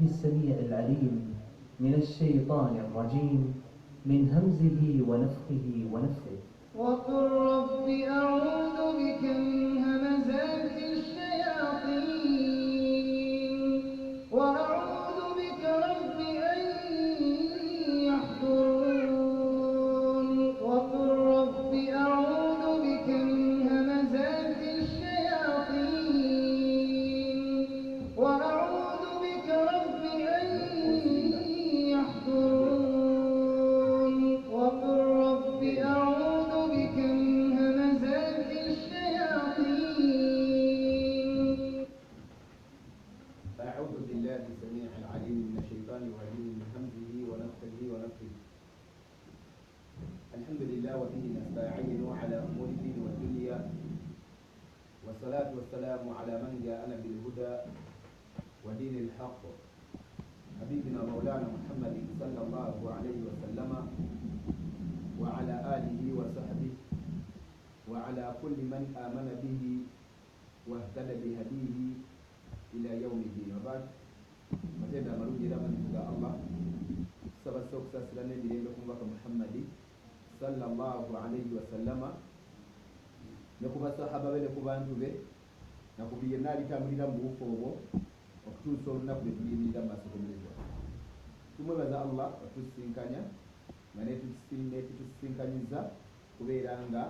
السميع العليم من الشيطان الرجيم من همزه ونفخه ونفخه. وقل رب أعوذ بك من همزات الشياطين وأعوذ بك رب أن يحضرون. وقل رب أعوذ بك من همزات الشياطين وأعوذ بك رب أن يحضرون. وقل رب أعوذ بك من همزات الشياطين. أعوذ بالله السميع العليم من الشيطان الرجيم من همزه ونفخه ونفخه. الحمد لله وبه نستعين على أمور الدين والدنيا، والصلاة والسلام على من جاءنا بالهدى ودين الحق، حبيبنا مولانا محمد صلى الله عليه وسلم وعلى آله وصحبه وعلى كل من آمن به واهتدى بهديه إلى يوم الدين. وبعد matenda amalungi era amangi ga Allah tusaba okusasira n'emirembe ku mubaka Muhammadi sallallahu alayhi wasallama ne ku basahaba be ne ku bantu be na ku buli yenna alitambulira mu bufu obwo okutuusa olunaku lwe tuliyimirira mu maaso g'omulezi waffe. Tumwebaza Allah otusinkanya nga netutusinkanyiza kubeera nga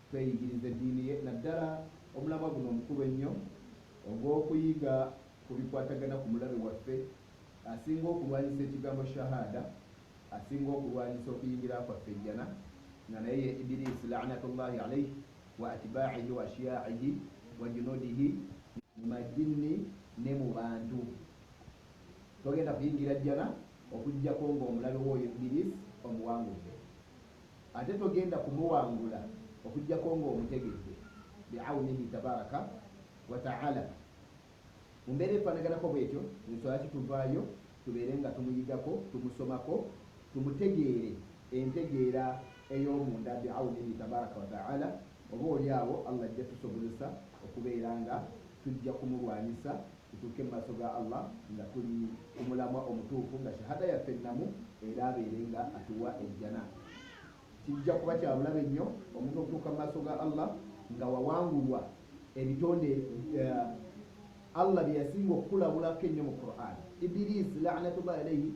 tweyigiriza eddiini ye, naddala omulamwa guno omukulu ennyo ogw'okuyiga ku bikwatagana ku mulabe waffe asinga okulwanyisa ekigambo shahada, asinga okulwanyisa okuyingira kwaffe ejjana, nga naye ye Ibilisi la'natullahi alayhi wa atibaihi wa ashiyaihi wa junudihi mu majinni ne mu bantu. Togenda kuyingira jjana okujjako ng'omulabe w'oyo Ibilisi omuwangudde, ate togenda kumuwangula okujjako ng'omutegedde bi'awnihi tabaraka wa ta'ala. Mu mbeera efaanaganako bwetyo nsala kituvaayo tubeere nga tumuyigako, tumusomako, tumutegeere entegeera ey'omunda bi'awnihi tabaraka wa ta'ala. Oba oli awo Allah ajja tusobozesa okubeera nga tujja kumulwanyisa tutuuke mu maaso ga Allah nga tuli omulamwa omutuufu, nga shahada yaffe ennamu era abeere nga atuwa ejjana. Kijja kuba kya bulabe nnyo omuntu okutuuka mu maaso ga Allah nga wawangulwa ebitonde Allah bye yasinga okukulabulako ennyo mu Qur'an. Ibilisi la'natullahi alayhi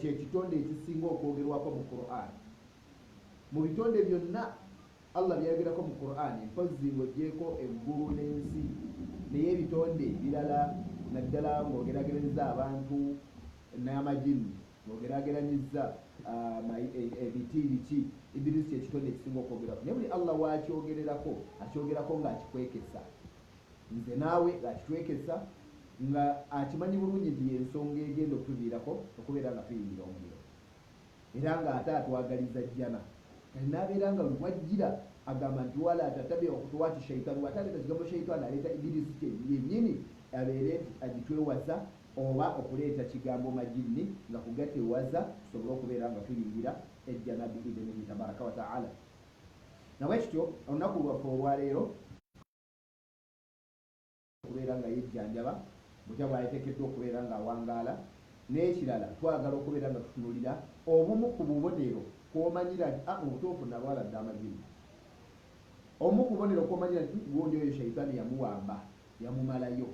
kye kitonde ekisinga okwogerwako mu Qur'an. Mu bitonde byonna Allah byayogerako mu Qur'an, mpozzi ng'oggyeko eggulu n'ensi naye ebitonde birala naddala ng'ogerageranyizza abantu n'amajini, ng'ogerageranyizza ebiti biki, Ibilisi ekitonde ekisinga okwogerako. Naye buli Allah wakyogererako akyogerako ng'akikwekesa, nze naawe ng'akitwekesa, nga akimanyi bulungi nti yensonga egenda okutuviirako okubeera nga tuyingira omuliro, era ng'ate atwagaliza jjana. N'abeera nga lwajjira agamba nti wala tatabi'u khutuwaati shaitaani, wataleeta kigambo shaitaani aleeta Ibilisi yennyini abeere nti agitwewaza oba okuleeta kigambo majini nga kugatewaza tusobole okubeera nga tuyingira ejjana biidhnihi tabaraka wa ta'ala. Nabwekityo olunaku lwaffe olwaleero okubeera nga yejjanjaba butya bw'aliteekeddwa okubeera nga awangaala, n'ekirala twagala okubeera nga tutunulira obumu ku bubonero kw'omanyira nti mu butuufu nabwaladde amajini. Omu ku bubonero kw'omanyira nti gundi oyo shaitaani yamuwamba yamumalayo.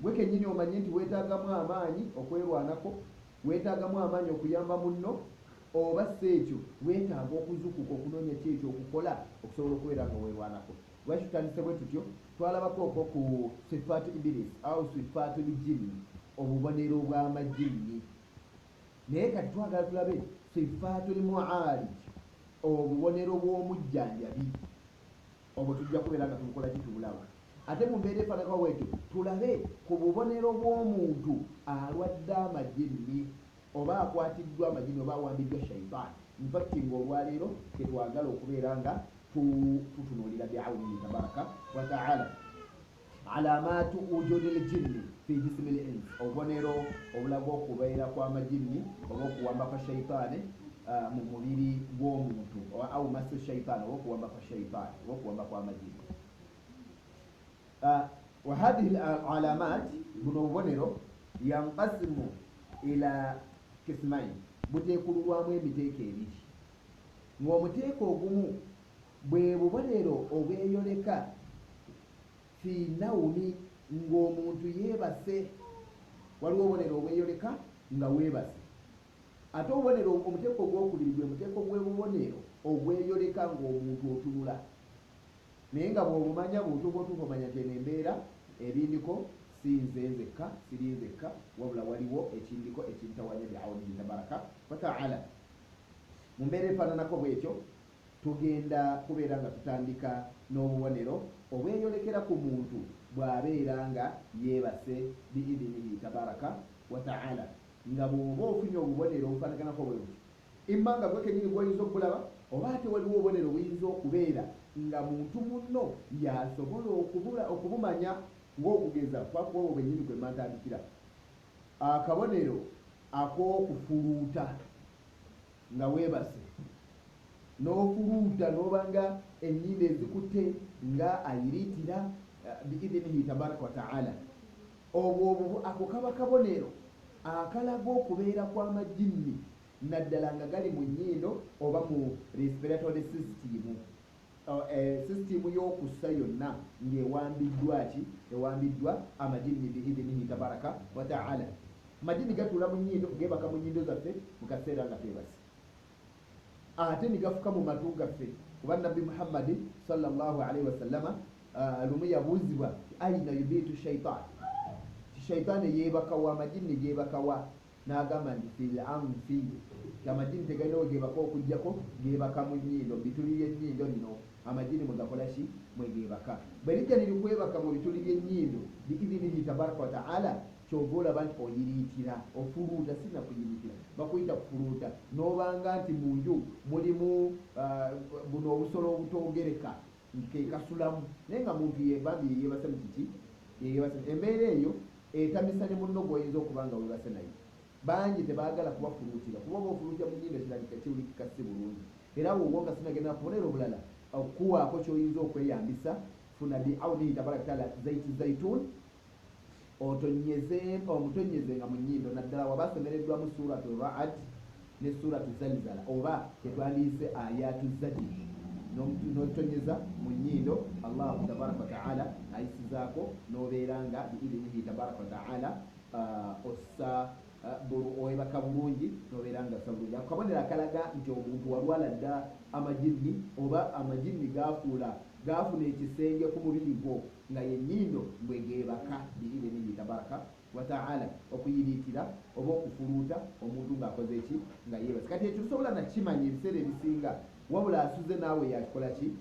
Gwe kennyini omanye nti weetaagamu amaanyi okwerwanako, weetaagamu amaanyi okuyamba munno, oba si ekyo weetaaga okuzukuka okunoonya ki ekyo okukola okusobola okubeera nga weerwanako. Lwaki tutandise bwe tutyo? Twalabako okwo ku sifaatu Ibilisi au sifaatu lijini, obubonero bw'amajini. Naye kati twagala tulabe sifaatu limu'aalij, obubonero bw'omujjanjabi. Obwo tujja kubeera nga tubukola kitubulaba. Ate mu mbeera efaanako bwetyo tulabe ku bubonero bw'omuntu alwadde amajini, oba akwatiddwa amajini, oba awambiddwa shaitaani. Mpakki ng'olwaleero tetwagala okubeera nga tutunuulira bi'awnihi tabaraka wa ta'ala alamaatu wujudil jinni fi jismil ins, obubonero obulaga okubeera kw'amajini oba okuwamba kwa shaitaani mu mubiri gw'omuntu au masu shaitani okuwamba kwa shaitani okuwamba kwa majini. Wa hadhihi alamat buno obubonero yanqasimu ila kismain buteekululwamu emiteeko ebiri ng'omuteeko ogumu bwe bubonero obweyoleka fi nawumi ng'omuntu yeebase. Waliwo obubonero obweyoleka nga weebase ate obubonero omuteeko ogwokubiri gwe muteeko gw'ebubonero obweyoleka ng'omuntu otunula naye nga bw'obumanya bw'otuuka omanya nti eno embeera ebindiko si nze nzekka siri nzekka wabula waliwo ekindiko ekintawanya biawnihi tabaraka wataala. Mu mbeera efaananako bwekyo tugenda kubeera nga tutandika n'obubonero obweyolekera ku muntu bw'abeera nga yeebase biidinihi tabaraka wataala nga bw'oba ofunye obubonero obufaanaganako bwebutyo imma nga gwe kenyini gw'oyinza okulaba oba ate waliwo obubonero buyinza okubeera nga muntu munno yasobola okubumanya ng'okugeza kwakuba obwo bwennyini kwe mantandikira akabonero ak'okufuluuta nga weebase n'ofuluuta n'obanga ennyindo ezikutte nga ayiriitira biidinihi tabaraka wataala. Obwo ako kaba kabonero akalaga okubeera kw'amajinni naddala nga gali mu nnyindo oba mu respiratory system, system y'okussa yonna ng'ewambiddwa ewambiddwa amajinni biidinihi tabaraka wataala. Amajinni gatuula mu nnyindo geebaka mu nnyindo zaffe mu kaseera nga twebase ate nigafuka mu matu gaffe kuba nabbi Muhammadi sallallahu alaihi wasallama lumu yabuuzibwa aina yubitu shaitaani yeebakawa amajinni geebakawa n'agamba nti fil anfi amajinni tegalinawo geebaka okujjako geebaka mu nnyindo bituli by'ennyindo lino amajinni mwegakola ki mwegeebaka bwe lijja nirikwebaka mu bituli by'ennyindo biidinihi tabaraka wataala kyova olaba nti oyiriitira ofuluuta sina kuyiriitira bakuyita kufuluuta n'obanga nti mu nju mulimu buno obusolo obutoogereka kekasulamu naye nga muntu yebambi yeebase mu kiki yeebase embeera eyo etamisa ne munno gw'oyinza okuba nga weebase naye bangi tebaagala kubafuluutira kuba oba ofuluutira mu nnyindo kirabika kiwulikika si bulungi era wowo nga sinagenda kubonera obulala okuwaako ky'oyinza okweyambisa funa biawnihi tabaraka taala zaiti zaitun omutonyezenga mu nnyindo naddala waba asomereddwamu suratu raad ne suratu zalzala oba tetwandiise ayatu zajiri n'otonyeza mu nnyindo allahu tabaraka wataala ayisizaako n'obeera nga biidinihi tabaraka wataala ossa owebaka bulungi n'obeera nga ossa bulungi. Akabonero akalaga nti omuntu walwala dda amajinni oba amajinni gaafuna ekisenge ku mubiri gwo nga yennyindo bwegeebaka biidinihi tabaraka wataala okuyiriitira oba okufuluuta omuntu ng'akoze eki nga yeebase. Kati ekyo tusobola nakimanya ebiseera ebisinga wabula asuze naawe yakikola ki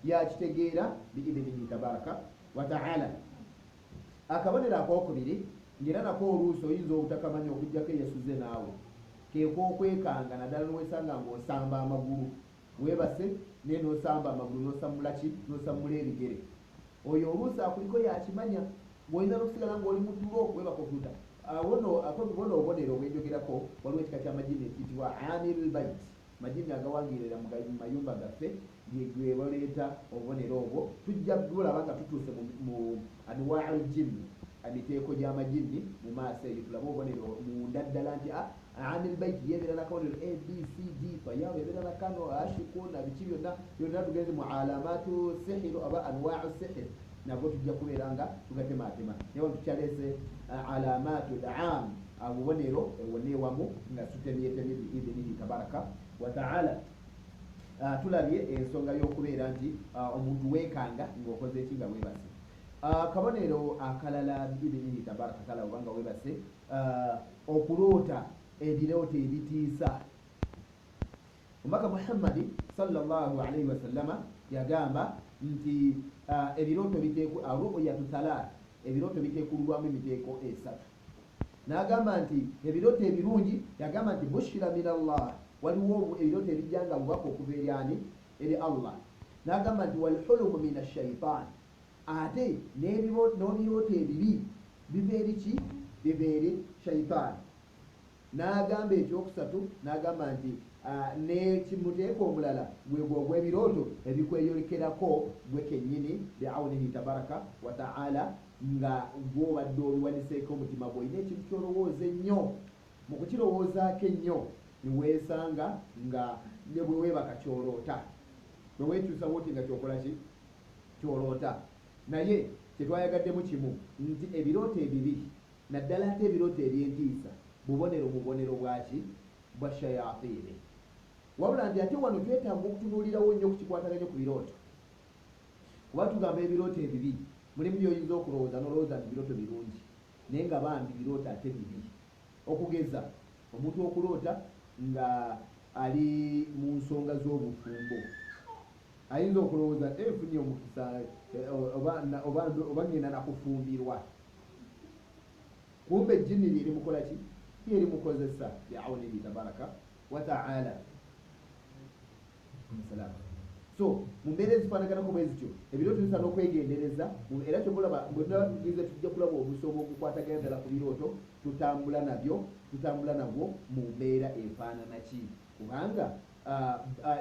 yakitegeera biidinihi tabaraka wataala. Akabonero akokubiri ngera nako oluusi oyinza obutakamanya okujjako eyasuze naawe keekookwekanga naddala nowesanga ng'osamba amagulu weebase naye n'osamba amagulu n'osamula ki n'osamula ebigere oyo oluusi akuliko yakimanya ng'oyinza n'okusigala ng'oli mu ddulo weebaka okuta bono obubonero obwenjogerako waliwo ekika ky'amajini ekiyitibwa amil bait majini agawangirira mu mayumba gaffe gegwebaleeta obubonero obwo tujja bulaba nga tutuuse mu anwa'ul jinni emiteeko gy'amajinni mu maaso eri tulaba obubonero munda ddala nti amil bait yebeera nakabonero abcd fayawe yebeera nakano ashikuna biki byonna tugenze mu alamatu sihiru aba anwa'u sihir nabwo tujja kubeera nga tugatematema naye tukyaleese alamatu daam obubonero ewoneewamu nga tutemyetemye biidinihi tabaraka wataala. Tulabye ensonga y'okubeera nti omuntu weekanga ng'okoze eki nga weebase. Akabonero akalala biidinihi tabaraka wataala obanga weebase okuloota ebirooto ebitiisa. Omubaka Muhammadi sallallahu alaihi wasallama yagamba nti ebirooto ru'yatu thalath ebirooto biteekulwamu emiteeko esatu. N'agamba nti ebirooto ebirungi yagamba nti bushira min Allah waliwo ebirooto ebijja nga bubaka okuva eri ani eri Allah. N'agamba nti walhulumu min ashaitan ate n'ebirooto ebibi biva eri ki biva eri shaitan. n'agamba ekyokusatu n'agamba nti ne kimuteeka omulala gwegwo ogw'ebirooto ebikweyolekerako gwe kennyini biawunihi tabaraka wa taala nga gwobadde obiwaniseeko omutima gw'olina ekintu kyolowooza ennyo mu kukirowoozaako ennyo niweesanga nga ne bwe weebaka kyoloota bwe weekyusa bwoti nga kyokola ki kyoloota naye kyetwayagaddemu kimu nti ebirooto ebibiri naddala ate ebirooto ebyentiisa bubonero mu bubonero bwaki bwa shayatini wabula nti ate wano twetaaga okutunuulirawo nnyo okukikwataganya ku birooto kuba tugamba ebirooto ebibiri mulimu byoyinza okulowooza nolowooza nti birooto birungi naye nga bambi birooto ate bibiri okugeza omuntu okuloota nga ali mu nsonga z'obufumbo ayinza okulowooza efunye omukisa oba ngenda nakufumbirwa kumbe ejjini lyeri mukola ki lyeri mukozesa biawunihi tabaraka wa taala so mu mbeera ezifaanaganako bwe zityo ebirooto bisaana okwegendereza era kyobulaba bwenagize tujja kulaba obusobo obukwatagana ddala ku birooto tutambula nabwo mu mbeera efaanana ki kubanga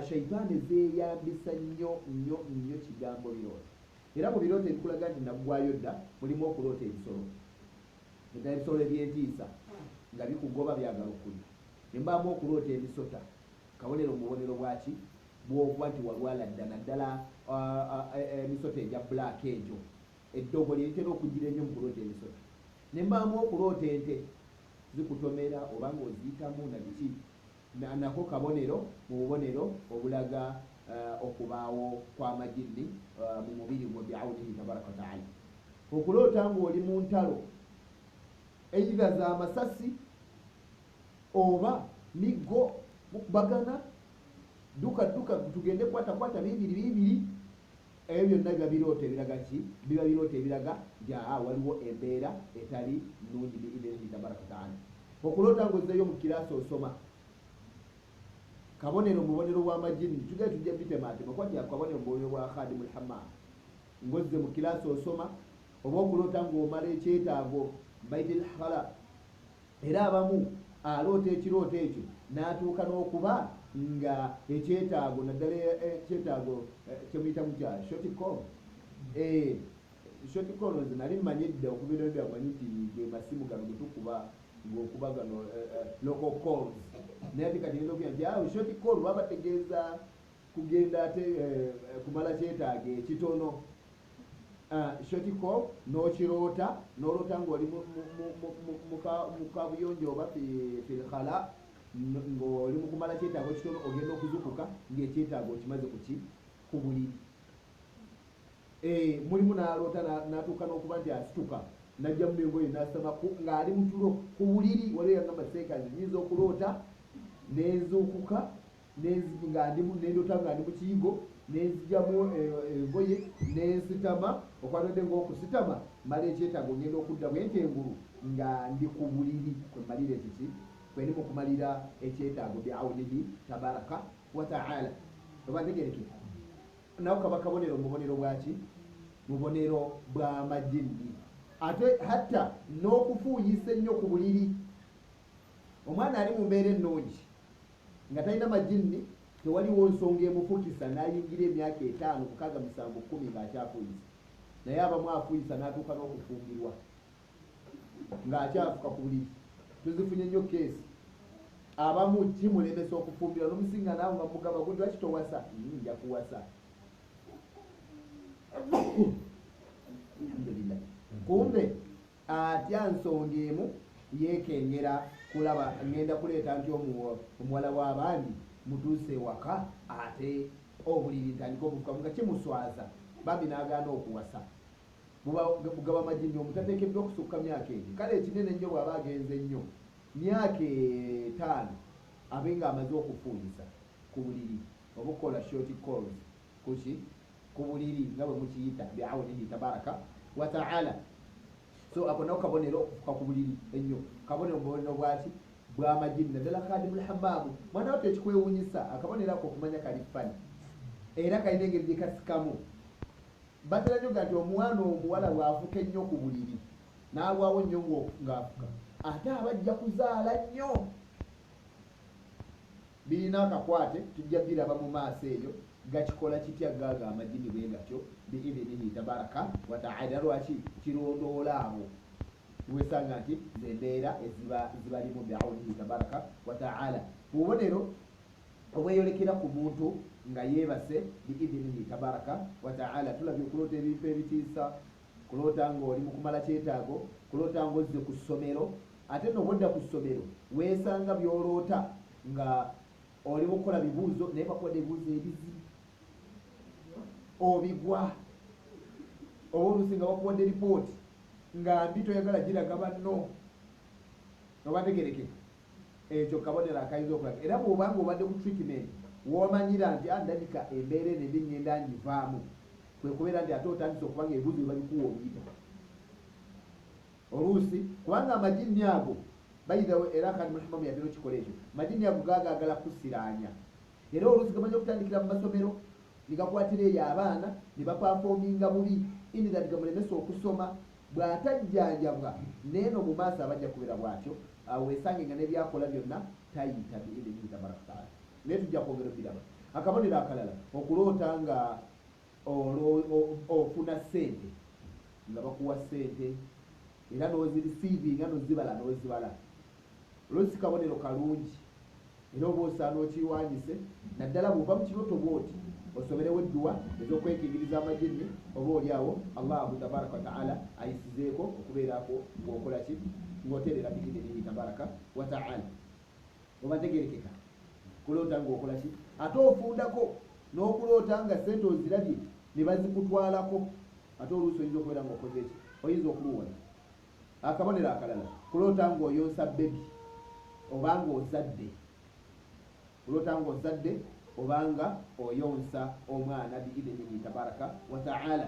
shaitaani zeeyambisa nnyo kigambo birooto era mu birooto ebikulaga nti naggwayo dda mulimu okuloota ebisolo ddala ebisolo ebyentiisa nga bikugoba byagala okulya nembaamu okuloota emisota kabonero mu bubonero bwaki bwokuba nti walwala dda naddala emisota egya black egyo eddogo lyeritera okugira ennyo mu kuloota emisota nembaamu okuloota ente zikutomera oba nga oziyitamu nabiki nako kabonero mu bubonero obulaga okubaawo kw'amajini mu mubiri gwe biawunihi tabaraka wataala okuloota ngaoli mu ntalo eitha z'amasasi oba miggo mukubagana duka tugende kwata bibiri ebyo byonna biba birooto ebiraga ki biba birooto ebiraga nti waliwo embeera etali nnungi biidhinihi tabaraka wataala okuloota ngaozzeeyo mu kiraasi osoma kabonero mu bubonero bw'amajini tugende tujja bitemaatema kwati kabonero mu bubonero bwa khadimu lhamam ngozze mu kiraasi osoma oba okuloota ngaomala ekyetaago baitil khala era abamu aloota ekirooto ekyo n'atuuka n'okuba nga ekyetaago naddala ekyetaago kyemuyita mutya shoticon nze nali mmanyidde okubira byamanyi nti ge masimu gano getukuba ngaokuba gano local calls naye ati kati nzokuya nti awo shoticon babategeeza kugenda ate kumala kyetaago ekitono shotiko n'okiroota n'oloota ng'oli mu kabuyonjo oba filkhala ng'oli mu kumala kyetaago kitono ogenda okuzukuka ng'ekyetaago okimaze ku buliri mulimu n'aloota n'atuuka n'okuba nti asituka najja mu nengoye n'asama ng'ali mu tulo ku buliri waliwo yagamba seekazi nyinza okuloota n'ezuukuka nendoota nga ndi mu kiyigo nenzigyamu engoye nensitama okwanodde ngaokusitama mala ekyetaago ngenda okudda bwente engulu nga ndi ku buliri kwemalira ekiki kweni mukumalira ekyetaago biawunihi tabaraka wa taala oba ntegerekeka nawo kaba kabonero mubonero bwaki mubonero bw'amajini ate hatta n'okufuuyisa ennyo ku buliri omwana ali mu mbeera ennungi nga talina majini tewaliwo nsonga emufukisa n'ayingira emyaka 5 6 7 10 ng'akyafuyisa naye abamu afuyisa n'atuuka n'okufumbirwa ng'akyafuka ku buliri tuzifunye nnyo keesi abamu kimulemesa okufumbirwa n'omusinga naawe nga mugamba gwe lwaki towasa nja kuwasa alhamdulillah kumbe atya nsonga emu yeekengera kulaba ngenda kuleeta nti omuwala w'abandi mutuuse ewaka ate obuliri ntandika obufukamu nga kimuswaza bambi n'agaana okuwasa bugaba amajini omutateekeddwa okusukka myaka egi kale ekinene nnyo bw'aba agenze nnyo myaka 5 abe nga amaze okufuuyisa ku buliri oba okukola short calls kuki ku buliri nga bwe mukiyita biawunihi tabaraka wa taala so ako nako kabonero okufuka ku buliri ennyo kabonero mubonero bwaki bw'amajini naddala khadimu lhamaamu mwana wattu ekikwewuunyisa akabonero ako okumanya kali fani era kalina engeri gyekasikamu batera nnyo nti omwana omuwala bw'afuka ennyo ku buliri n'alwawo nnyo ng'afuka ate abajja kuzaala nnyo birina akakwate tujja biraba mu maaso eyo gakikola kitya gaga amajini bwe gatyo biidhinihi tabaraka wataala. Lwaki kirondoola abo wesanga nti zembeera ezibalimu biaunihi tabaraka wataala. Bubonero obweyolekera ku muntu nga yeebase biidhinihi tabaraka wataala. Tulabye okulota ebintu ebitiisa, kulota ng'oli mu kumala kyetaago, kulota ng'ozze ku ssomero, ate n'obodda ku ssomero weesanga by'oloota nga oli mukukola bibuuzo naye bakodde ebibuuzo ebizibu obigwa, oba oluusi nga bakuwadde ripooti nga mbi toyagala giraga banno obategerekeka. Ekyo kabonero akayinza okulaga. Era bw'obanga obadde ku treatment w'omanyira nti ndabika embeera eno embi ngenda ngivaamu, kwe kubeera nti ate otandise okuba nga ebibuuzo bye babikuwa obuyita oluusi, kubanga amajini ago bayitawo. Era kandi Muhammad yatera okikola ekyo, amajini ago gagaagala kusiraanya. Era oluusi gamanya okutandikira mu masomero nigakwatira eyo abaana ne bapafoominga bubi indira gamulemesa okusoma. Bw'atajjanjabwa neeno mu maaso abajja kubeera bwatyo, awo weesange nga nebyakola byonna tayita biidhinihi tabaraka wataala. Naye tujja kwongera biraba. Akabonero akalala, okuloota nga ofuna ssente, nga bakuwa ssente era n'ozirisiivinga n'ozibala n'ozibala. Oluusi kabonero kalungi era oba osaana okiwanyise, naddala bw'ova mu kirooto bw'oti osomerewo edduwa ez'okwekingiriza amajini, oba oli awo Allahu tabaraka wataala ayisizeeko okubeerako ng'okola ki, ng'oterera biidhinihi tabaraka wataala. Oba ntegerekeka kuloota ng'okola ki, ate ofundako n'okuloota nga ssente ozirabye ne bazikutwalako, ate oluusi oyinza okubeera ng'okoze eki, oyinza okuluwona. Akabonero akalala, kuloota ng'oyonsa bebi obanga ozadde, kuloota ng'ozadde obanga oyonsa omwana biidhinihi tabaraka wataala.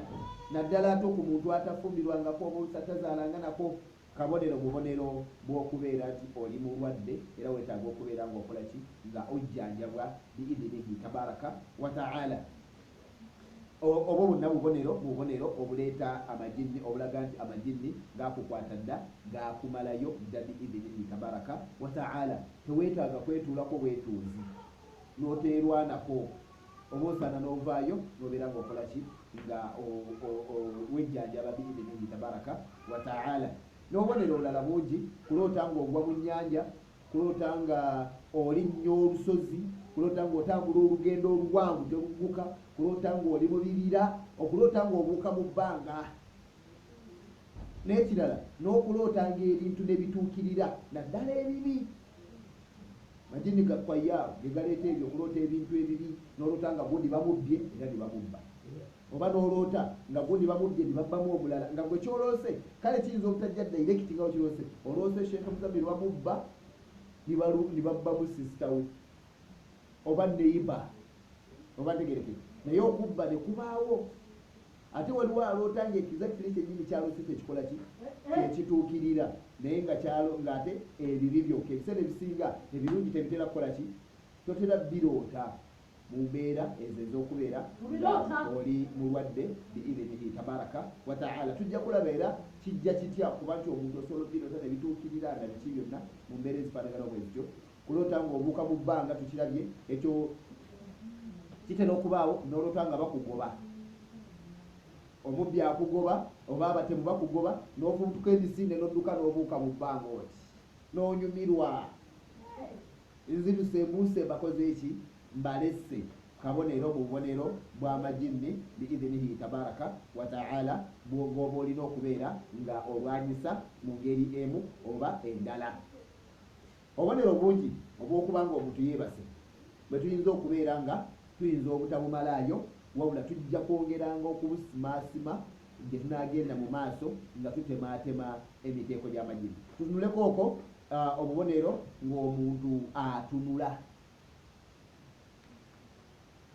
Naddala ate ku muntu atafumbirwangako oba olutatazaalanga nako, kabonero bubonero bw'okubeera nti oli mulwadde era weetaaga okubeera ng'okola ki, nga ojjanjabwa biidhinihi tabaraka wataala. Oba bonna bubonero obuleeta amajini, obulaga nti amajini gakukwata dda, gakumalayo dda biidhinihi tabaraka wataala. Teweetaaga kwetuulako bwetuuzi n'oteerwanako, oba osaana n'ovaayo n'obeera ng'okola ki, nga wejjanjaba biidhinihi tabaraka wataala. N'obubonero obulala bungi, kuloota ng'ogwa mu nnyanja, kuloota nga olinnya olusozi, kuloota ng'otambula olugendo oluwanvu terugguka, kuloota ng'oli mu bibira, okuloota ng'obuuka mu bbanga. N'ekirala n'okuloota ng'ebintu ne bituukirira naddala ebibi. Majini gakwayaawo ge galeeta ebyo, okuloota ebintu ebibi, n'oloota nga gundi bamubbye era ne bamubba, oba n'oloota nga gundi bamubbye ne babbamu omulala, nga gwe kyoloose kale kiyinza obutajja direct nga okiroose, oloose Sheikh Muzamil bamubba ne babbamu sisita we oba neiba, oba ntegerekeka. Naye okubba ne kubaawo. Ate waliwo aloota nga exactly kyennyini kyaloose kyekikola ki, kyekituukirira, naye nga ate ebibi byokka. Ebiseera ebisinga ebirungi tebitera kukola ki, totera biroota mu mbeera ezo ez'okubeera oli mulwadde biidhinihi tabaraka wataala. Tujja kulaba era kijja kitya kuba nti omuntu osobola obiroota ne bituukirira nga biki byonna mu mbeera ezifaanagana bwe zityo. Kuloota ng'obuuka mu bbanga tukirabye, ekyo kitera okubaawo. N'oloota nga bakugoba, omubbi akugoba oba abatemu bakugoba, n'ofubutuka emisinde n'odduka n'obuuka mu bbanga oti n'onyumirwa, nziruse embuuse bakoze eki, mbalese. Kabonero mu bubonero bw'amajini biidhinihi tabaraka wataala bw'oba olina okubeera nga olwanyisa mu ngeri emu oba endala. Obubonero bungi obw'okuba nga omuntu yeebase bwe tuyinza okubeera nga tuyinza obutabumalaayo, wabula tujja kwongeranga okubusimaasima gye tunaagenda mu maaso nga tutemaatema emiteeko gy'amajini. Tutunuleko okwo obubonero ng'omuntu atunula.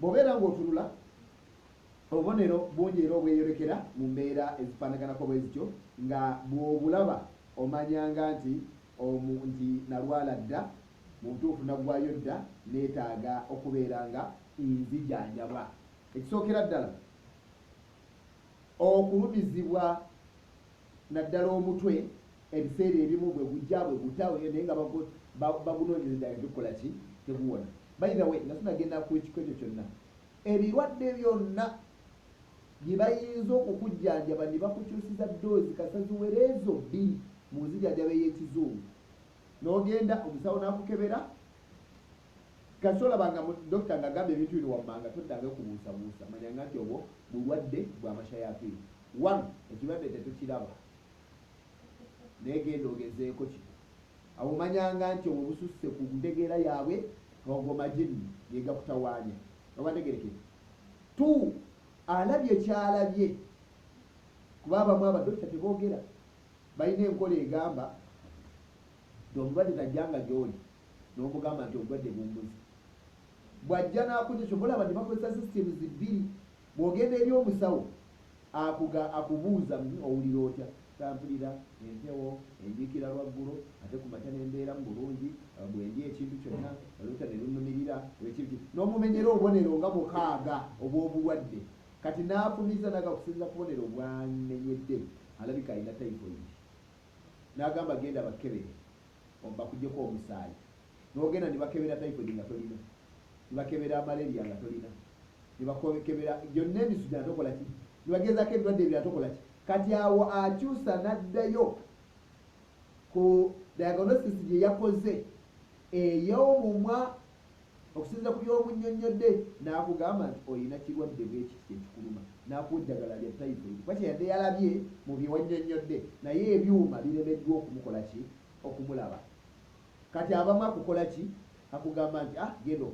Bw'obeera ng'otunula, obubonero bungi era obweyolekera mu mbeera ezifaanaganako bwe zityo, nga bw'obulaba omanyanga nti nalwala dda, mu ntuufu naggwayo dda, neetaaga okubeera nga nzijanjabwa. Ekisookera ddala okulumizibwa naddala omutwe, ebiseera ebimu bwe gujja bwe gutawe naye nga bagunoonyereza ddala tegukola ki, teguwona. by the way nga tunagenda ku ekyo kyonna ebirwadde byonna bye bayinza okukujjanjaba ne bakukyusiza doozi kasaziwereezo bbiri mu nzijjanjaba ey'ekizungu n'ogenda omusawo n'akukebera kasolabanga dokita ng'agamba ebintu bino wammanga toddange kubuusabuusa manyanga nti obwo bulwadde bwa mashayaatini one ekirwadde tetukiraba naye genda ogezeeko kino awo manyanga nti obwo bususse ku ntegeera yaabwe ogwo majini gegakutawaanya obategerekere tu alabye kyalabye kuba abamu abadokita teboogera balina enkola egamba nti omulwadde tajjanga gy'oli n'omugamba nti obulwadde bumbuzi bw'ajja n'akunyesha mulaba ne bakozesa systems bbiri bw'ogenda eri omusawo akubuuza owulira otya tampulira empewo enjikira lwaggulo ate ku makya n'embeera mu bulungi bwenji ekintu kyonna oluta ne lunumirira ekintu n'omumenyera obubonero nga mukaaga obw'obulwadde kati n'afumiza n'agakusinza ku bubonero bwamenyedde alabika alina typhoid n'agamba genda bakebere bakugyeko omusaayi n'ogenda ne bakebera typhoid nga tolina ne bakebera malaria nga tolina ne bakebera gyonna emisu gya tokola ki ne bagezako ebirwadde ebira tokola ki kati awo akyusa n'addayo ku diagnosis gye yakoze ey'omumwa okusinza ku by'omunnyonnyodde n'akugamba nti olina kirwadde bwekiti kyekikuluma n'akuwa eddagala lya typhoid kwaki yadde yalabye mu byewannyonnyodde naye ebyuma biremeddwa okumukola ki okumulaba kati abamu akukola ki akugamba nti genda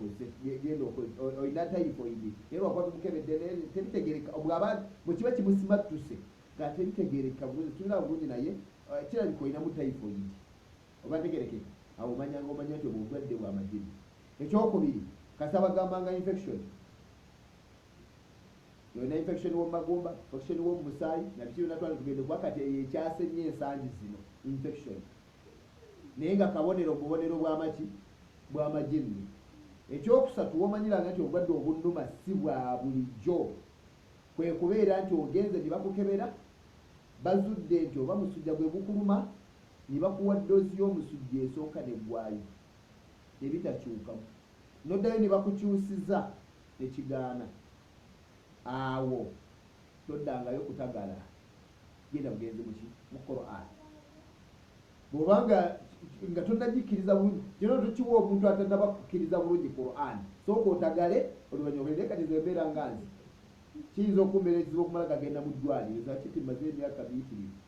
olina typhoid naye lwakuba tumukebedde teritegereka bwaba bwe kiba kimusimattuse nga teritegereka bulungi tulina bulungi naye kirabika olinamu typhoid oba ntegerekeka awo omanyanga omanya nti obwo obulwadde bwa majini ekyokubiri kasaba gambanga infection yolina infection womumagumba infection womumusaayi nabiki byonna tugende kuba kati eyo ekyasenye ensangi zino infection naye nga kabonero mubonero bwamaki bwamajini ekyokusatu womanyiranga nti obulwadde obunnuma si bwa bulijjo kwe kubeera nti ogenze ne bakukebera bazudde nti oba musujja gwe bukuluma ne bakuwa ddoozi y'omusujja esooka neggwayo ebitakyukamu noddayo ne bakukyusiza ekigaana awo toddangayo kutagala genda bugenzi muki mu Qur'an bwobanga nga tonnagikkiriza bulungi kino tokiwa omuntu atannaba kukkiriza bulungi Qur'an sooka otagale oluvannyuma olinde kati zembeera nga nzi kiyinza okumbeera ekizibu okumala gagenda mu ddwaliro zakiti maze emyaka miyitirivu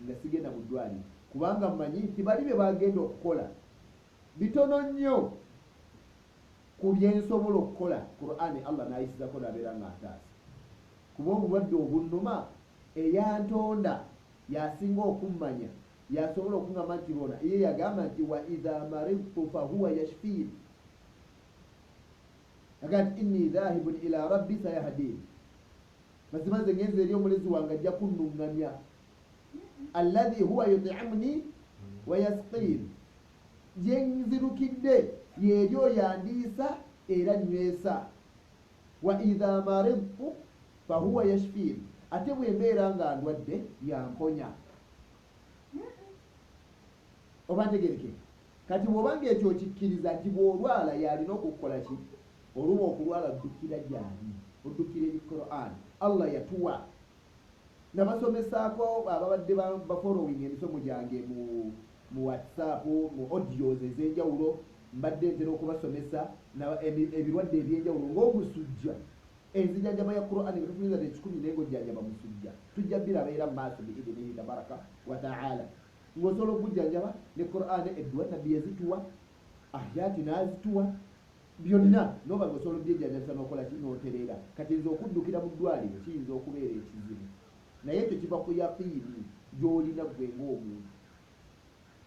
nga sigenda mu ddwaliro kubanga mmanyi nti bali bye bagenda okukola bitono nnyo ku byensobola okukola Qur'ani Allah n'ayisizako n'abeera ng'ataasa kuba obulwadde obunnuma eyantonda yasinga okummanya yasobola okuŋŋama nti lwona ye yagamba nti wa idha maridtu fahuwa yashfiin aga nti inni dhahibun ila rabbi sayahdin mazima nze ngenze eri omulezi wange ajja kunnuŋŋamya alladhi huwa yut'imuni wa yasqin gye nzirukidde yeeri oyo andiisa era nywesa wa idha maridtu fahuwa yashfiin ate bwe mbeera nga ndwadde yamponya oba ntegereke kati bw'obanga ekyo okikkiriza nti bw'olwala yalina okukukola ki oluma okulwala ddukira gyali oddukira eri Qur'an Allah yatuwa nabasomesaako ababadde bafollowing emisomo gyange mu WhatsApp mu audios ez'enjawulo mbadde ntera okubasomesa ebirwadde eby'enjawulo ng'omusujja enzijanjaba ya Qur'an etufunyiza de 10 naye ng'ojjanjaba musujja tujja biraba era mu maaso biidhinihi tabaraka wa ta'ala ng'osobola okujjanjaba ne Qur'an edduwa nabbi yazituwa ayati n'azituwa byonna noba ng'osobola obyejjanjabisa n'okola ki n'otereera kati nze okuddukira mu ddwaliro kiyinza okubeera ekizibu naye ekyo kiba ku yaqiini gy'olina gwe ng'omuntu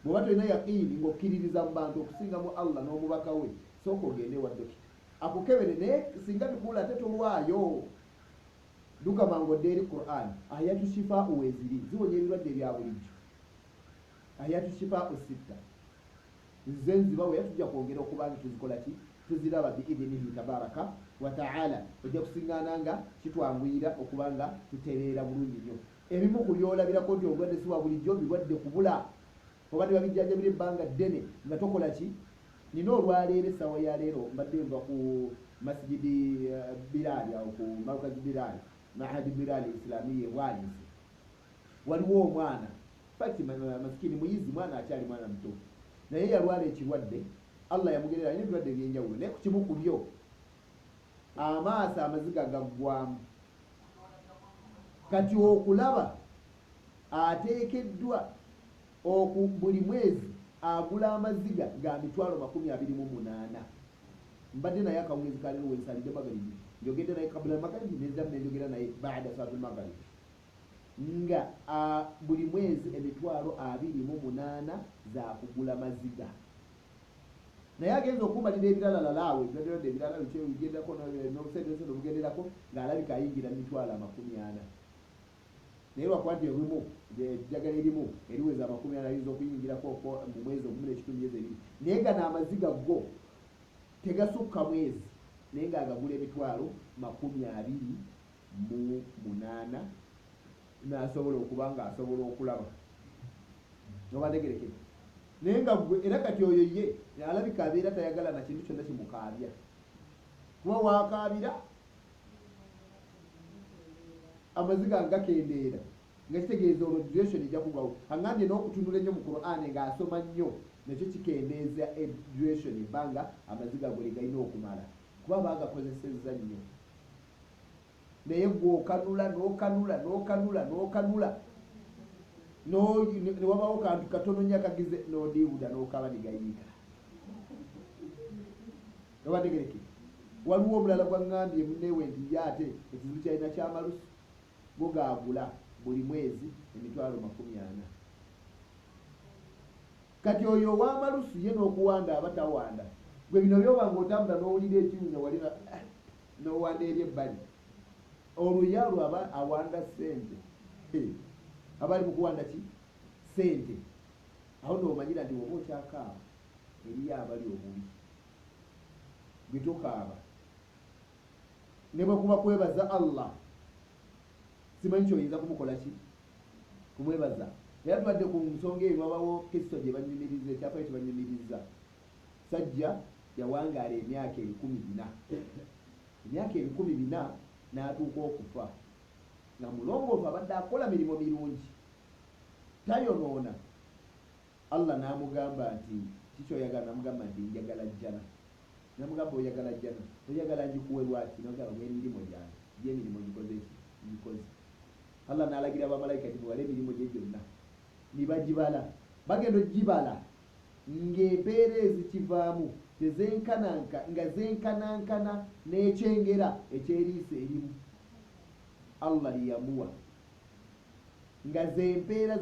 bw'oba tolina yaqiini ng'okkiririza mu bantu okusingamu Allah n'omubaka we sooka ogende wa dokita akukebere naye singa bikuula ate tolwayo duka mangu odde eri Qur'an ayatu shifaa'u weeziri ziwonya ebirwadde ebya bulijjo ayatu shifaa'u sitta nze nzibawe yatujja kwongera okuba nti tuzikola ki tuziraba biidhinihi tabaraka wa ta'ala ojja kusiŋŋaana nga kitwanguyira okuba nga tutereera bulungi nnyo ebimu ku byolabirako nti obulwadde si wa bulijjo birwadde kubula oba tebabijjanjabira ebbanga ddene nga tokola ki nina olwaleero essaawa ya leero mbadde nva ku masjidi Bilali awo ku Markazi Bilali Mahadi Bilali Islamiya Bwalisi waliwo omwana fakti masikini muyizi mwana akyali mwana muto naye yalwala ekirwadde Allah yamugerera alina ebirwadde ebyenjawulo naye ku kimu ku byo amaaso amaziga gaggwamu kati okulaba ateekeddwa buli mwezi agula amaziga ga 28,000 mbadde naye akawungeezi kalero wensalidde magalibi njogedde naye kabula magalibi nezambe njogera naye baada salatul magalibi nga buli mwezi 28,000 za kugula maziga naye agenza okumalira ebirala lalaawe ebirala ebirala bigendako n'obuseedeso nobugenderako ng'alabika ayingira 40,000 naye lwakuba nti ebimu ejjagala erimu eriweza 40 ayinza okuyingirako mu mwezi ogumu n'ekitundu myezi ebiri naye nga n'amaziga go tegasukka mwezi naye ng'agagula 28,000 n'asobola okuba ng'asobola okulaba obategerekere naye nga era kati oyo ye alabika abeera tayagala na kintu kyonna kimukaabya kuba wakaabira amaziga gakendeera nga kitegeeza olwo duration ejja kugwawo aŋambye n'okutunula ennyo mu Qur'an ng'asoma nnyo nakyo kikendeeza duration ebbanga amaziga gwe galina okumala kuba bagakozesezza nnyo naye gwokanula n'okanula newabawo kantu katono nnyo akagize n'odiibuda n'okaba negayiika obategereke waliwo omulala gwaŋŋambye munewe nti ye ate ekizibu kyalina kyamalusu go gaagula buli mwezi 40,000 kati oyo ow'amalusu ye n'okuwanda aba tawanda gwe bino byobanga otambula n'owulira ekiwunya walina n'owanda eri ebbali oluyalwo aba awanda sente abali mu kuwanda ki sente aho noomanyira nti oba okyakaaba eriyo abali obubi gwe tokaaba ne bwe kuba kwebaza Allah simanyi kyoyinza kumukola ki kumwebaza era tubadde ku nsonga eyo babawo kristo gye banyumiriza ekyapa ekyo banyumiriza sajja yawangaala emyaka 400 n'atuuka okufa nga mulongoofu abadde akola mirimu mirungi tayonoona Allah n'amugamba nti kikyoyagala namugamba nti njagala jjana namugamba oyagala jjana oyagala ngikuwe lwaki nogamba ng'emirimo gyange gy'emirimu gikoze Allah n'alagira abamalayika nti muwale emirimu gye gyonna nibagibala bagenda ogibala ng'empeera ezikivaamu nga zenkanankana n'ekyengera ekyeriisa erimu Allah liyamuwa nga zempeera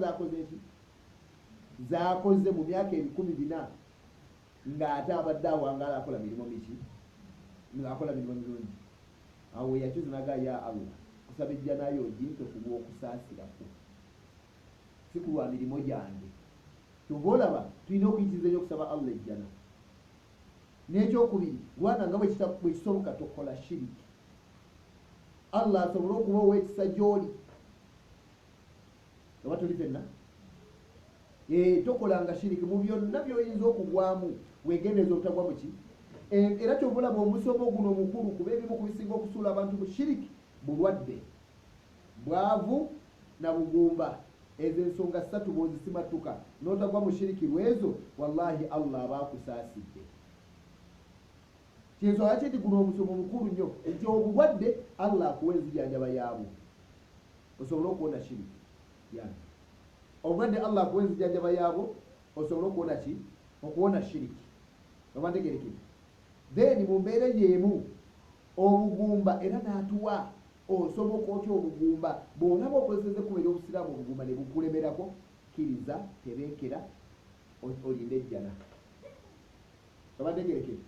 zakoze mu myaka 400 ng'ate abadde awangaala akola mirimu miki akola mirimu mirungi awo yakyuza naga ya Allah kusaba ejjanayo ogimpe kuba okusaasirako si kulwa mirimu gyange kyova olaba tulina okuyitiriza nnyo okusaba Allah ejjana n'ekyokubiri lwana nga bwekisoboka tokola shiriki Allah asobole okuba ow'ekisa gy'oli oba tuli fenna tokolanga shiriki mu byonna by'oyinza okugwamu wegendeeza obutagwa muki era kyova olaba omusomo guno omukulu kuba ebimu ku bisinga okusuula abantu mu shiriki bulwadde bwavu na bugumba ezo ensonga 3 bw'ozisimatuka n'otagwa mu shiriki lwezo wallahi Allah aba akusaasidde kyensonga kiti guno omusomo mukulu nnyo nti obulwadde Allah akuwa enzijanjaba yaabwo osobole okuwona shiriki obulwadde Allah akuwa enzijanjaba yaabwo osobole okuwona ki okuwona shiriki oba ntegerekere then mu mbeera yeemu obugumba era n'atuwa osoboka otya obugumba bw'olaba okozeseza ekuba ery'obusiraamu obugumba ne bukulemerako kkiriza tebeekera olinde ejjana oba ntegerekere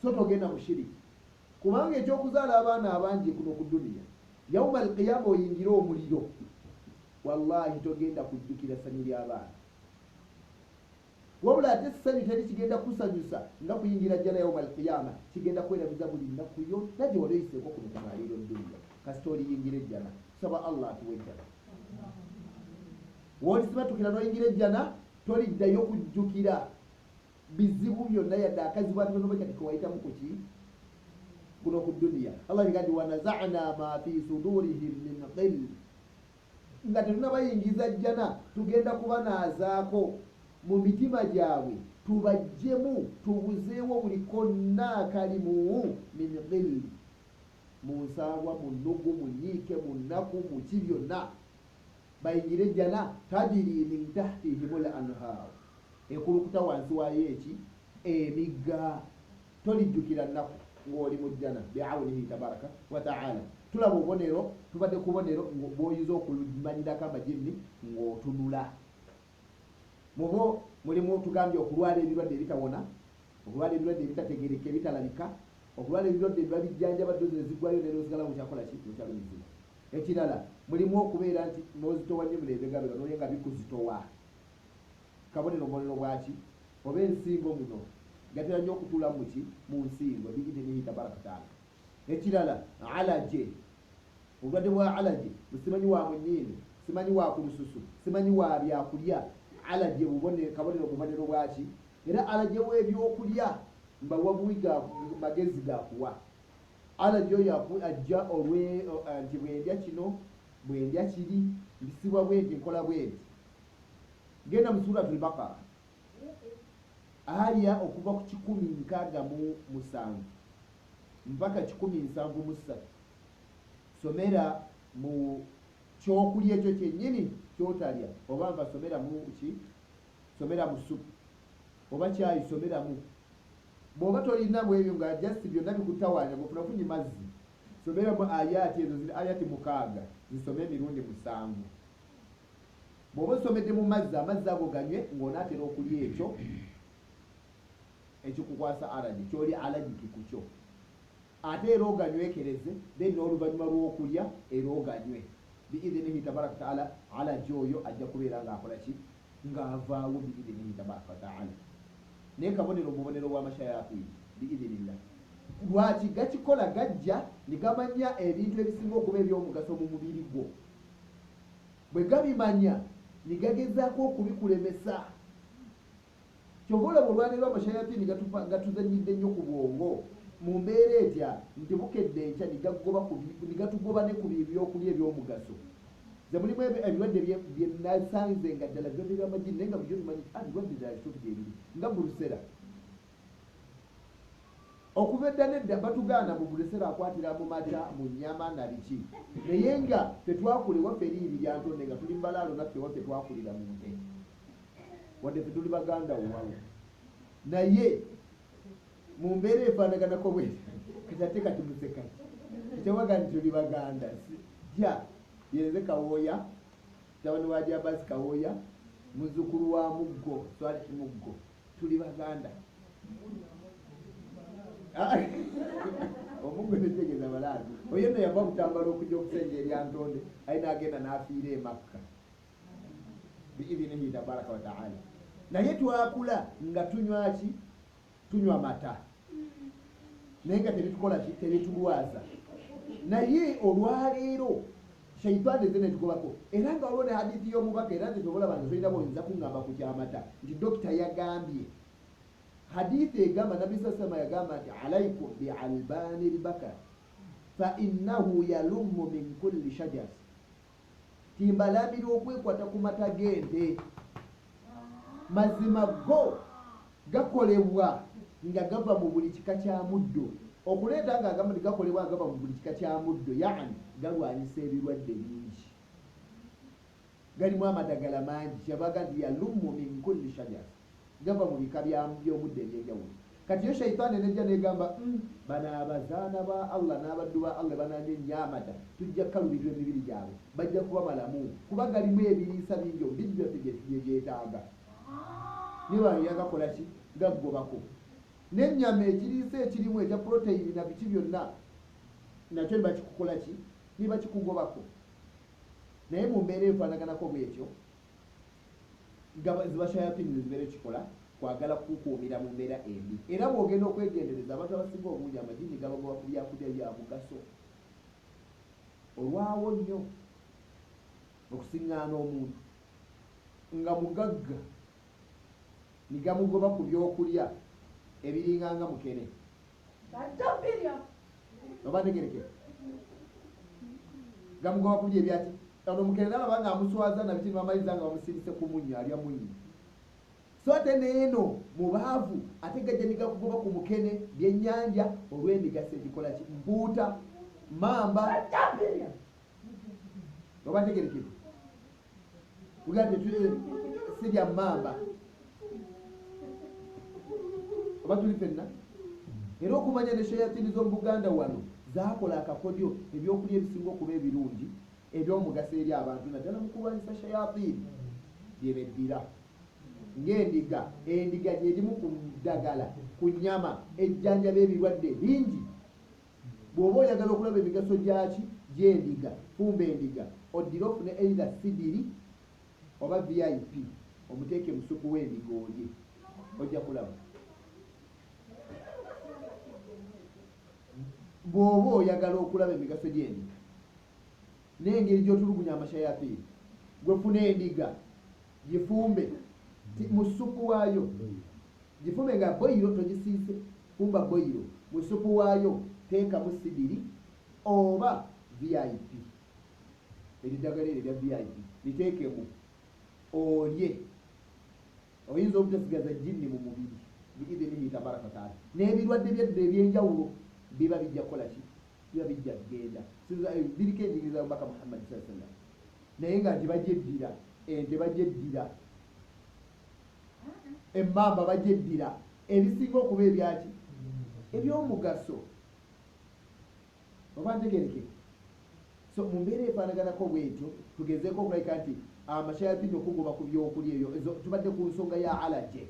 so togenda mu shiriki kubanga ekyokuzaala abaana abangi kuno ku duniya yawma alqiyama oyingira omuliro wallahi togenda kujjukira ssanyu ly'abaana wabula ate essanyu teri kigenda kusanyusa nga kuyingira jjana yawma alqiyama kigenda kwerabiza buli nnaku yonna gye wali oyiseeko kuno ku maliiro duniya kasita oliyingira ejjana saba Allah atuwa ejjana woolisimatukira n'oyingira ejjana toliddayo kujjukira bizibu byonna yadde akazibu atinonobe kati kewayitamu kuki kuno ku duniya. Allah yagati wanaza'na ma fi sudurihim min ghil, nga tetunabayingiza jjana tugenda kubanaazaako mu mitima gyabwe tubajjemu tubuzeewo buli konna akalimu min ghil, mu nsaawa, mu nnugu, mu nyiike, mu nnaku, mu ki byonna bayingire jjana. Tajiri min tahtihimul anhar, ekulukuta wansi waayo eki emigga. Tolijjukira nnaku ng'oli mu jjana bi'awnihi tabaraka wa ta'ala. Tulaba obubonero, tubadde ku bubonero bw'oyiza okumanyirako amajinni ng'otunula. Mubo mulimu tugambye okulwala ebirwadde ebitawona, okulwala ebirwadde ebitategereka, ebitalabika, okulwala ebirwadde ebiba bijjanjaba ddozi ne ziggwayo ne n'osigala mukyakola ki mukyalumizibwa. Ekirala mulimu okubeera nti n'ozitowa nnyo mulebegabega n'oye nga bikuzitowa. Kabonero obubonero bwaki oba ensingo muno gatera nnyo okutuula muki mu nsingo biidinihi tabaraka taala. Ekirala alaje, obulwadde bwa alaje simanyi wa munyiini, simanyi wa ku lususu, simanyi wa byakulya. Alaje kabonero obubonero bwaki. Era alaje w'ebyokulya mbawa buwi magezi gakuwa. Alaje oyo ajja nti bwendya kino bwendya kiri mbisibwa bwenti nkola bwenti. Genda mu Suratul Baqara aya okuva ku 167 mpaka 173. Somera mu kyokulya ekyo kyennyini kyotalya, oba nva somera mu ki, somera mu supu oba kyayi someramu. Bw'oba tolina bwebyo nga just byonna bikutawaanya ng'ofunafunye mazzi, someramu ayati ezo ziri ayati 6 zisome emirundi 7. Bw'oba osomedde mu mazzi, amazzi ago ganywe ng'onaatera okulya ekyo ekikukwasa alaji, kyoli alajiki ku kyo. Ate era oganywekereze, then n'oluvannyuma lw'okulya era oganywe biidhinihi tabaraka taala. Alaji oyo ajja kubeera ng'akola ki, ng'avaawo biidhinihi tabaraka taala. Naye kabonero obubonero bw'amashayatini biidhinillah. Lwaki gakikola? Gajja ne gamanya ebintu ebisinga okuba eby'omugaso mu mubiri gwo. Bwe gabimanya ne gagezaako okubikulemesa. Kyova olaba olwaleero amashayatini gatuzanyidde nnyo ku bwongo mu mbeera etya nti bukedde enkya ne gatugoba ne ku byokulya eby'omugaso. Ze mulimu ebirwadde bye nasanze nga ddala birwadde by'amagini naye nga bujjo tumanyi birwadde ddala kituufu gye biri nga bulusera. Okuva edda nedda batugaana mu bulusera akwatira mu mata, mu nnyama na biki, naye nga tetwakula ewaffe eriiri lya Ntonde nga tuli mbalaalo naffe ewaffe twakulira mu nte, wadde ffe tuli baganda wawe. Naye mu mbeera efaanaganako bweti kati ate kati musekati tekyawaga nti tuli baganda ja yenze Kawooya, tabani wa Jabasi Kawooya, muzzukulu wa Muggo Swaleh Muggo, tuli baganda. Omuggo netegeeza balaalo oyo nno yava Butambala okujja okusenga erya Ntonde aye n'agenda n'afiira e Makka biidhinihi tabaraka wa taala. Naye twakula nga tunywa ki? Tunywa mata naye nga tebitukola ki? Tebitulwaza. Naye olwaleero shaitaani zene tukobako era nga waliwo ne hadithi y'omubaka era nze tobola bantu tolina boyinza kuŋŋamba ku kyamata nti dokita yagambye. Hadithi egamba Nabi sallallahu yagamba nti alaikum bi albani albakar fa innahu yalummu min kulli shajar, timbalabira okwekwata ku mata g'ente. Mazima go gakolebwa nga gava mu buli kika kya muddo. Okuleeta nga agamba nti gakolebwa gava mu buli kika kya muddo, yaani galwanyisa ebirwadde bingi, galimu amadagala mangi. Kyabaga nti yalummu min kulli shajar, gava mu bika by'omuddo eby'enjawulo. Kati yo shaitaani nejja negamba bano abazaana ba Allah n'abaddu ba Allah bananywa ennyamata tujja kalubirira emibiri gyabwe, bajja kuba malamu kuba galimu ebiriisa bingi omubiri byaffe bye byetaaga. Niba yagakola ki? Gaggobako. N'ennyama ekiriisa ekirimu ekya protein na biki byonna nakyo niba kikukola ki? Niba kikugobako. Naye mu mbeera efaanaganako bwetyo ziba shayatini zibeera kikola kwagala kukuumira mu mbeera embi. Era bw'ogenda okwegendereza abantu abasinga obungi amagini gabagoba ku byakulya bya mugaso. Olwawo nnyo okusiŋŋaana omuntu nga mugagga nigamugoba ku byokulya ebiringanga mukene oba ntegereke gamugoba kulya ebyati ono mukene nalaba nga amuswaza na bitima amaliza nga bamusindise ku munyo alya munyo so ate neeno mubaavu ate gajja nigakugoba ku mukene byennyanja olw'emigaso egikola ki mpuuta mamba oba ntegerekere ugate sirya mamba oba tuli fenna era okumanya ne shayatini z'omu Buganda wano zaakola akakodyo ebyokulya ebisinga okuba ebirungi ebyomugaso eri abantu naddala mu kulwanyisa shayatini byebeddira ng'endiga endiga gyerimu ku ddagala ku nnyama ejjanjaba ebirwadde bingi bw'oba oyagala okulaba emigaso gyaki gy'endiga fumba endiga oddire ofune either sidiri oba VIP omuteeke musuku w'endiga olye ojja kulaba bw'oba oyagala okulaba emigaso gy'endiga n'engeri gy'otulugunya amashayatini gwefuna endiga gifumbe musupu waayo gifumbe nga boyiro togisiise fumba boyiro musupu waayo teekamu sidiri oba VIP eriddagala eryo erya VIP liteekemu olye oyinza obutasigaza jjinni mu mubiri biidhinihi tabaraka wataala n'ebirwadde byadda ebyenjawulo biba bijja kukola ki biba bijja kgenda biriko enjigiriza omubaka Muhammad sallallahu alaihi wasallam naye nga nti bajyeddira ente bajyeddira emmamba bajyeddira ebisinga okuba ebyaki ebyomugaso oba ntegereke so mu mbeera efaanaganako bwetyo tugezeeko okulabika nti amashayatini okugoba ku byokulya ebyo tubadde ku nsonga ya alaje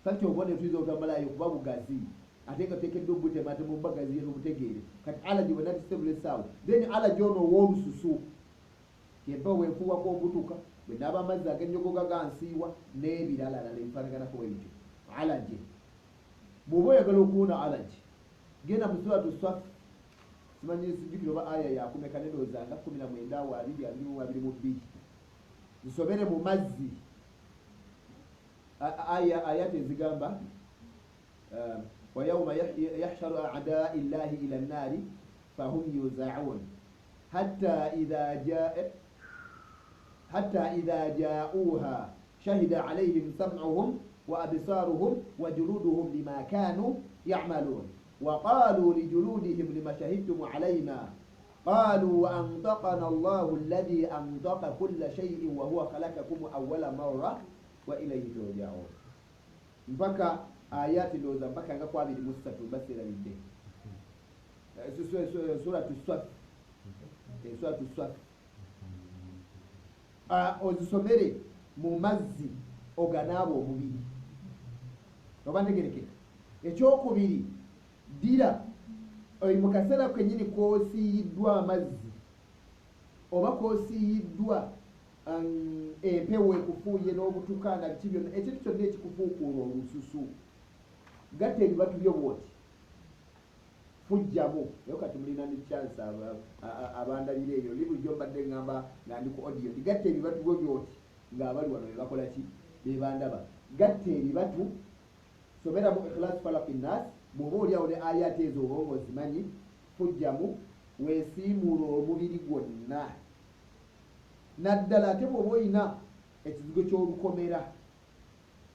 fakti obone tuyinza okutambalayo okuba bugazi ate nga tekedde obutema ate mubagazi yetu obutegeere kati alaje bwe natisebulesaawo then alaje ono ow'olususu yempewo bwenfuwako obutuka bwe naaba amazzi ag'ennyogoga gansiiwa n'ebirala lala ebifaanaganako ebityo alaje bw'oba oyagala okuwona alaje genda mu suratu Saff simanyi sijjukira oba aya yakumeka nedozanga 19:22 zisobere mu mazzi ayati ezigamba wa yawma yahsharu a'da'i llahi ila an-nari fahum yuza'un hatta idha ja'uha shahida 'alayhim sam'uhum wa absaruhum wa juluduhum bima kanu ya'malun وقالوا لجلودهم لما شهدتم علينا قالوا أنطقنا الله الذي أنطق كل شيء وهو خلقكم أول مرة وإليه ترجعون mpaka ayati ndoza mpaka nga kwa 23 basira bidde suratu Saff ozisomere mu mazzi oganaabo omubiri oba ntegereke ekyokubiri dira mu kaseera kenyini koosiyiddwa amazzi oba koosiyiddwa empewo ekufuuye n'obutukana biki byonna ekintu kyonna ekikufuukuula olususu gatta ebibatu byo bwoti fujjamu naye kati mulina ne chance abandabira eyo li bulijjo mbadde ngamba nga ndi ku audio gatta ebibatu byo byoti ng'abali wano bebakola ki bebandaba gatta ebibatu sobera mu Ikhlas Falaq Nas bw'oba oliawo ne ayati ezo oba ng'ozimanyi fujjamu weesiimuula omubiri gwonna naddala ate bw'oba oyina ekizigo ky'olukomera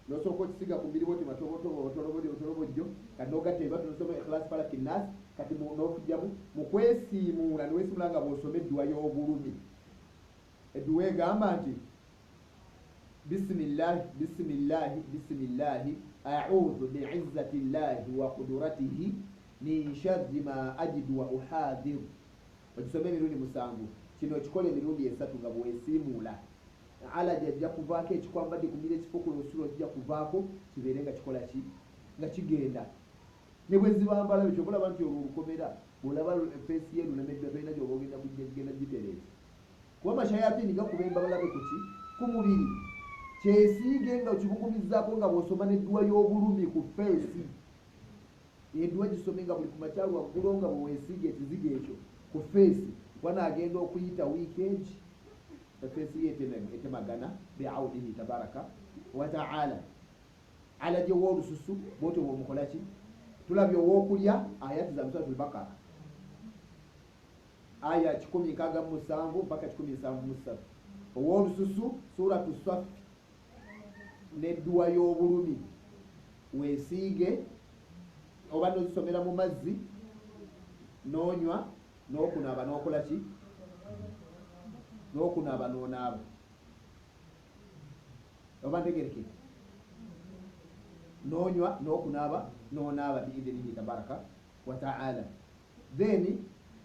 n'osooka okisiga ku mubiri bwoti matolobojjo kati n'ogatta ebibatu nosoma Ikhlas Falaq Nas kati n'ofujjamu mu kwesiimuula neweesiimuula nga bw'osoma edduwa y'obulumi edduwa egamba nti bisimillahi a'udhu bi'izzati llahi wa qudratihi min sharri ma ajidu wa uhadhiru okisome emirundi 7 kino ekikola emirundi 3 nga bwesiimuula alaje ajja kuvaako ekikwambadde ku mubiri ekifuukuula osulo kijja kuvaako kibeere nga kikola ki nga kigenda ne bwe zibambala ekyo bulaba nti olwo olukomera bw'olaba efeesi ye lulemeddwa tolina gy'oba ogenda kugenda gitereeza kuba amashayatini gakuba embabalabe ku ki ku mubiri kyesiige nga okibugumizzaako nga bw'osoma n'edduwa y'obulumi ku feesi edduwa gisome nga buli ku makyalu waggulo nga bwe weesiiga ekizigo ekyo ku feesi wanaagenda okuyita wiikeegi efeesi ye etemagana bi'awnihi tabaraka wa ta'ala ala je wolususu boto bwomukola ki tulabye owokulya ayati za Suratul Baqara aya 167 mpaka 173 owolususu Suratu Saff n'edduwa y'obulumi weesiige oba n'ozisomera mu mazzi n'onywa n'okunaaba n'okola ki n'okunaaba n'onaaba oba ntegerekere n'onywa n'okunaaba n'onaaba biidhinihi tabaraka wa ta'ala. Then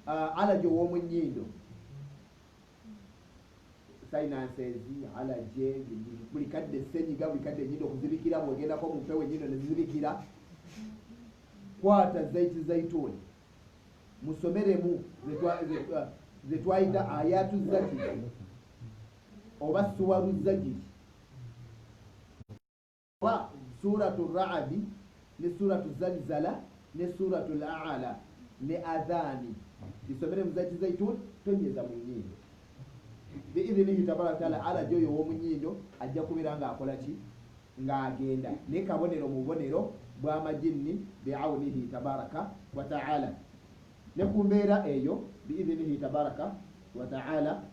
alaje w'omunyindo sinuses alaje buli kadde senyiga buli kadde ennyindo okuzibikira bw'ogendako mu mpewo ennyindo ne zizibikira kwata zaiti zaituni musomeremu ze twayita ayatu zajiri oba suwaru zajiri oba suratu Ra'di ne suratu Zalzala ne suratu Al-A'la ne adhani isomere mu zaiti zaituni tonyeza mu nnyindo biidhinihi tabaraka taala. Ala joyo w'omunyindo ajja kubeera ng'akola ki ng'agenda ne kabonero mu bubonero bw'amajinni bi'awnihi tabaraka wa ta'ala. Ne ku mbeera eyo biidhinihi tabaraka wa ta'ala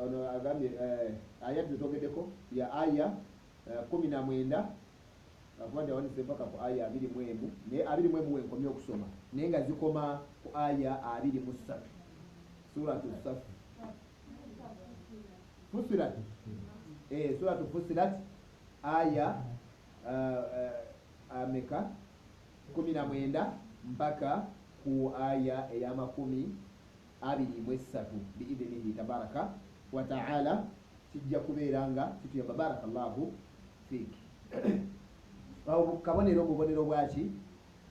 ono agambye ayati zetogeddeko ya aya 19 akuba ndawanise mpaka ku aya 21 naye 21 wenkomye okusoma naye nga zikoma ku aya 23 suratu Saff Fussilat suratu Fussilat aya ameka 19 mpaka ku aya eya 23 biidhinihi tabaraka wa ta'ala. Kijja kubeera nga kituyamba barakallahu fiki kabonero mubonero bwaki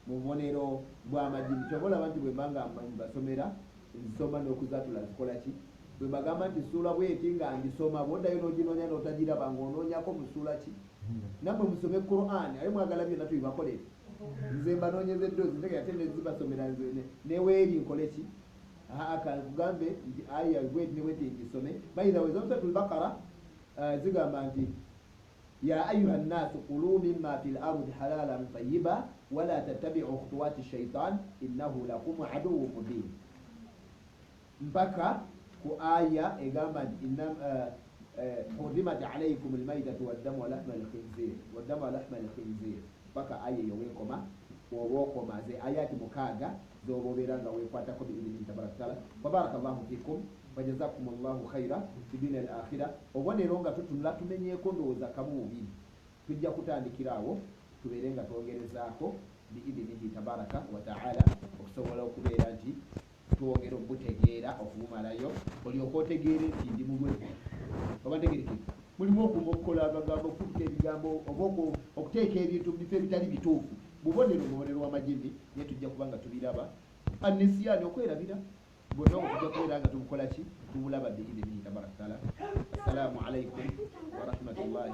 mubonero bw'amajini kyobola abantu bwe mbanga mbasomera nzisoma n'okuzatula zikola ki bwe bagamba nti ssuula bweti nga ndisoma bwoddayo n'oginoonya n'otagiraba ng'onoonyako mu ssuula ki nammwe musome Qur'an ali mwagala byonna tubibakolere nze mbanoonyeza eddoozi ntegera ate nezibasomera nze neweeri nkole ki kugambe nti aya bweti ne bweti ngisome by the way Suratul Baqara zigamba nti ya ayuha nnasu kulu mimma fil ardi halalan tayyiba wala tattabi'u khutuwati shaitan innahu lakum aduwwun mubin mpaka ku aya egamba nti hurrimat alaykum almaytatu waddamu wa lahma alkhinzir mpaka aya eyo weekoma oba okomaze ayati mukaaga zoba obeera nga weekwatako biidhinihi tabaraka taala. Wabarakallahu fikum wajazakumullahu khaira fi dunya al akhira. Obonero nga tutunula tumenyeeko ndowooza kamu bubiri tujja kutandikira awo tubeere nga twongerezaako biidhinihi tabaraka wa taala okusobola okubeera nti twongera obutegeera okubumalayo olyoka otegeere nti ndi mulwevu oba ntegerekere mulimu okuma okukola amagambo okufuuka ebigambo oba okuteeka ebintu mu bifo ebitali bituufu bubonero mubonero w'amajini naye tujja kuba nga tubiraba anisiyani okwerabira bonna tujja kubeera nga tubukola ki tubulaba biidhinihi tabaraka taala. Assalamu alaikum wa rahmatullahi